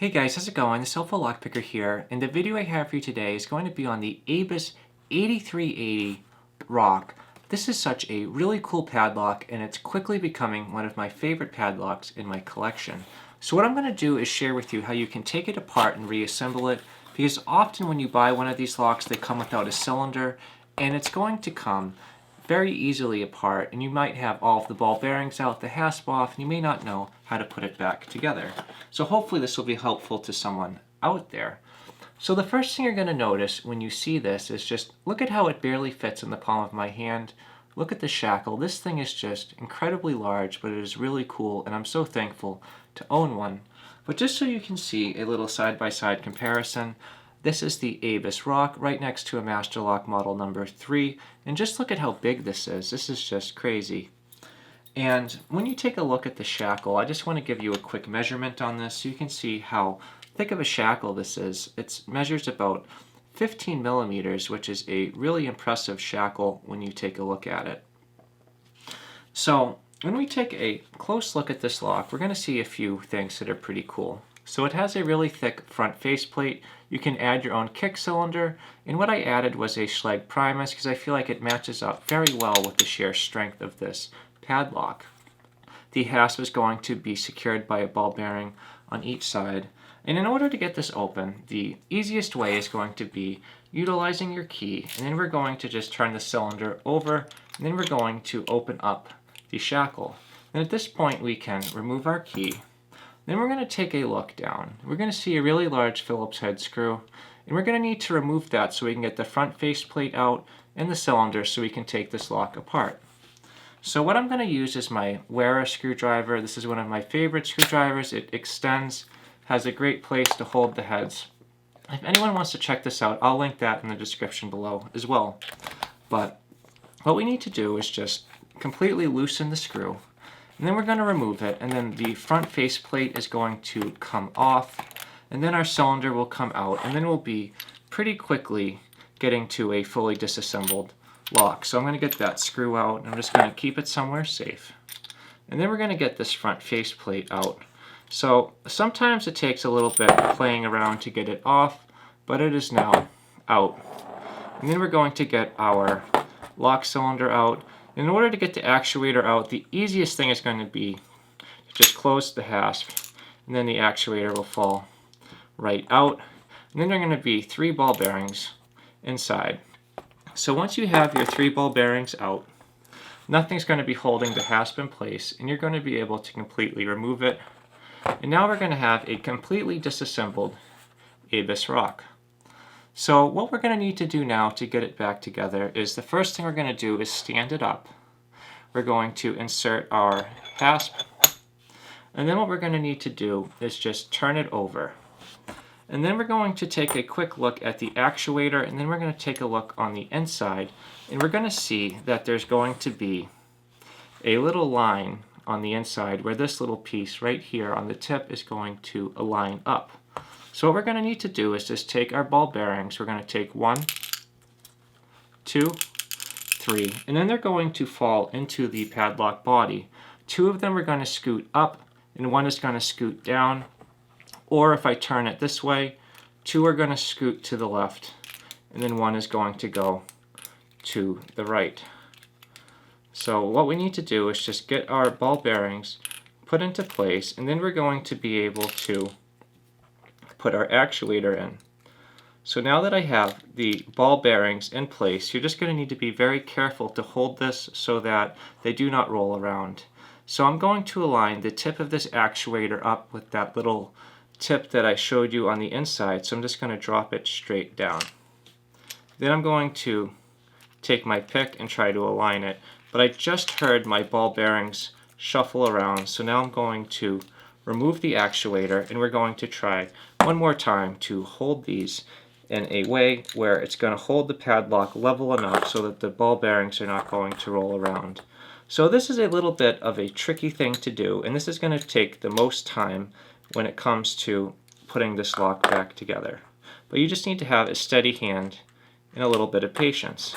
Hey guys, how's it going? It's HelpfulLockPicker here, and the video I have for you today is going to be on the Abus 8380 Rock. This is such a really cool padlock, and it's quickly becoming one of my favorite padlocks in my collection. So what I'm going to do is share with you how you can take it apart and reassemble it, because often when you buy one of these locks, they come without a cylinder, and it's going to come very easily apart, and you might have all of the ball bearings out, the hasp off, and you may not know how to put it back together. So hopefully this will be helpful to someone out there. So the first thing you're going to notice when you see this is just look at how it barely fits in the palm of my hand. Look at the shackle. This thing is just incredibly large, but it is really cool, and I'm so thankful to own one. But just so you can see a little side-by-side comparison, this is the Abus Rock right next to a Master Lock model number 3, and just look at how big this is. This is just crazy. And when you take a look at the shackle, I just want to give you a quick measurement on this so you can see how thick of a shackle this is. It measures about 15 millimeters, which is a really impressive shackle when you take a look at it. So when we take a close look at this lock, we're going to see a few things that are pretty cool. So it has a really thick front faceplate. You can add your own kick cylinder, and what I added was a Schlag Primus because I feel like it matches up very well with the sheer strength of this padlock. The hasp is going to be secured by a ball bearing on each side, and in order to get this open, the easiest way is going to be utilizing your key, and then we're going to just turn the cylinder over, and then we're going to open up the shackle. And at this point we can remove our key. Then we're going to take a look down. We're going to see a really large Phillips head screw, and we're going to need to remove that so we can get the front faceplate out and the cylinder so we can take this lock apart. So what I'm going to use is my Wera screwdriver. This is one of my favorite screwdrivers. It extends, has a great place to hold the heads. If anyone wants to check this out, I'll link that in the description below as well. But what we need to do is just completely loosen the screw. And then we're going to remove it, and then the front faceplate is going to come off, and then our cylinder will come out, and then we'll be pretty quickly getting to a fully disassembled lock. So I'm going to get that screw out, and I'm just going to keep it somewhere safe. And then we're going to get this front faceplate out. So sometimes it takes a little bit of playing around to get it off, but it is now out. And then we're going to get our lock cylinder out. In order to get the actuator out, the easiest thing is going to be to just close the hasp, and then the actuator will fall right out. And then there are going to be 3 ball bearings inside. So once you have your 3 ball bearings out, nothing's going to be holding the hasp in place, and you're going to be able to completely remove it. And now we're going to have a completely disassembled Abus Rock. So what we're going to need to do now to get it back together is the first thing we're going to do is stand it up. We're going to insert our hasp, and then what we're going to need to do is just turn it over. And then we're going to take a quick look at the actuator, and then we're going to take a look on the inside, and we're going to see that there's going to be a little line on the inside where this little piece right here on the tip is going to align up. So what we're going to need to do is just take our ball bearings. We're going to take 1, 2, 3, and then they're going to fall into the padlock body. 2 of them are going to scoot up, and 1 is going to scoot down. Or if I turn it this way, 2 are going to scoot to the left, and then 1 is going to go to the right. So what we need to do is just get our ball bearings put into place, and then we're going to be able to put our actuator in. So now that I have the ball bearings in place, you're just going to need to be very careful to hold this so that they do not roll around. So I'm going to align the tip of this actuator up with that little tip that I showed you on the inside, so I'm just going to drop it straight down. Then I'm going to take my pick and try to align it, but I just heard my ball bearings shuffle around, so now I'm going to remove the actuator, and we're going to try one more time to hold these in a way where it's going to hold the padlock level enough so that the ball bearings are not going to roll around. So this is a little bit of a tricky thing to do, and this is going to take the most time when it comes to putting this lock back together. But you just need to have a steady hand and a little bit of patience.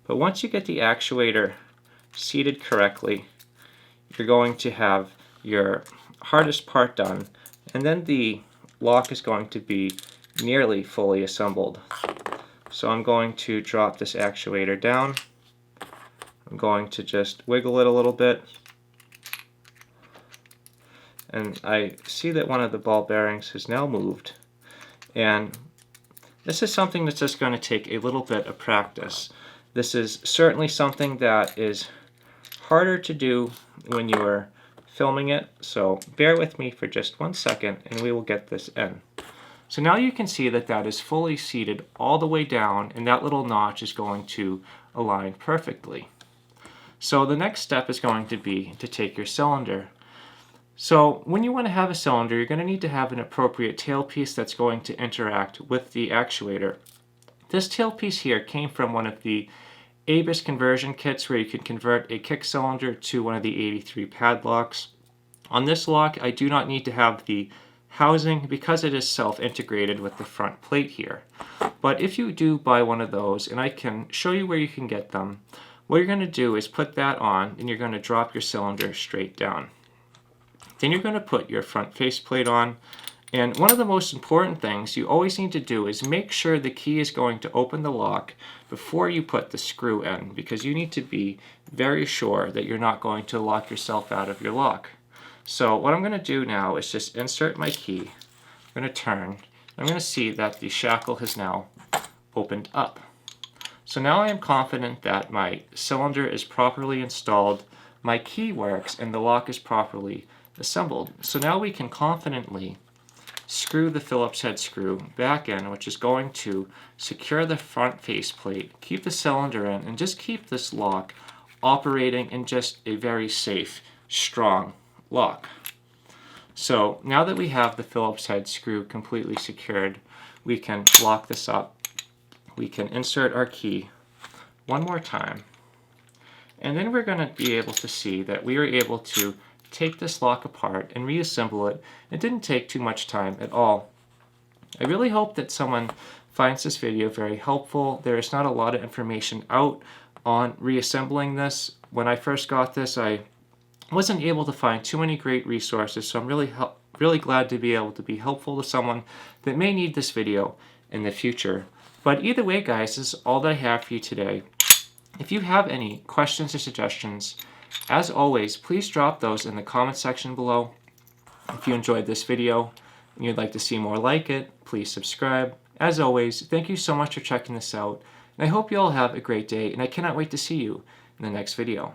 But once you get the actuator seated correctly, you're going to have your hardest part done, and then the lock is going to be nearly fully assembled. So I'm going to drop this actuator down. I'm going to just wiggle it a little bit. And I see that one of the ball bearings has now moved. And this is something that's just going to take a little bit of practice. This is certainly something that is harder to do when you're filming it, so bear with me for just 1 second and we will get this in. So now you can see that that is fully seated all the way down, and that little notch is going to align perfectly. So the next step is going to be to take your cylinder. So when you want to have a cylinder, you're going to need to have an appropriate tailpiece that's going to interact with the actuator. This tailpiece here came from one of the ABUS conversion kits where you can convert a kick cylinder to one of the 83 padlocks. On this lock, I do not need to have the housing because it is self-integrated with the front plate here. But if you do buy one of those, and I can show you where you can get them, what you're going to do is put that on and you're going to drop your cylinder straight down. Then you're going to put your front faceplate on. And one of the most important things you always need to do is make sure the key is going to open the lock before you put the screw in, because you need to be very sure that you're not going to lock yourself out of your lock. So what I'm going to do now is just insert my key. I'm going to turn. I'm going to see that the shackle has now opened up. So now I am confident that my cylinder is properly installed, my key works, and the lock is properly assembled. So now we can confidently screw the Phillips head screw back in, which is going to secure the front faceplate, keep the cylinder in, and just keep this lock operating in just a very safe, strong lock. So now that we have the Phillips head screw completely secured, we can lock this up. We can insert our key one more time, and then we're going to be able to see that we are able to take this lock apart and reassemble it. It didn't take too much time at all. I really hope that someone finds this video very helpful. There is not a lot of information out on reassembling this. When I first got this, I wasn't able to find too many great resources, so I'm really glad to be able to be helpful to someone that may need this video in the future. But either way, guys, this is all that I have for you today. If you have any questions or suggestions, as always, please drop those in the comment section below. If you enjoyed this video and you'd like to see more like it, please subscribe. As always, thank you so much for checking this out, and I hope you all have a great day, and I cannot wait to see you in the next video.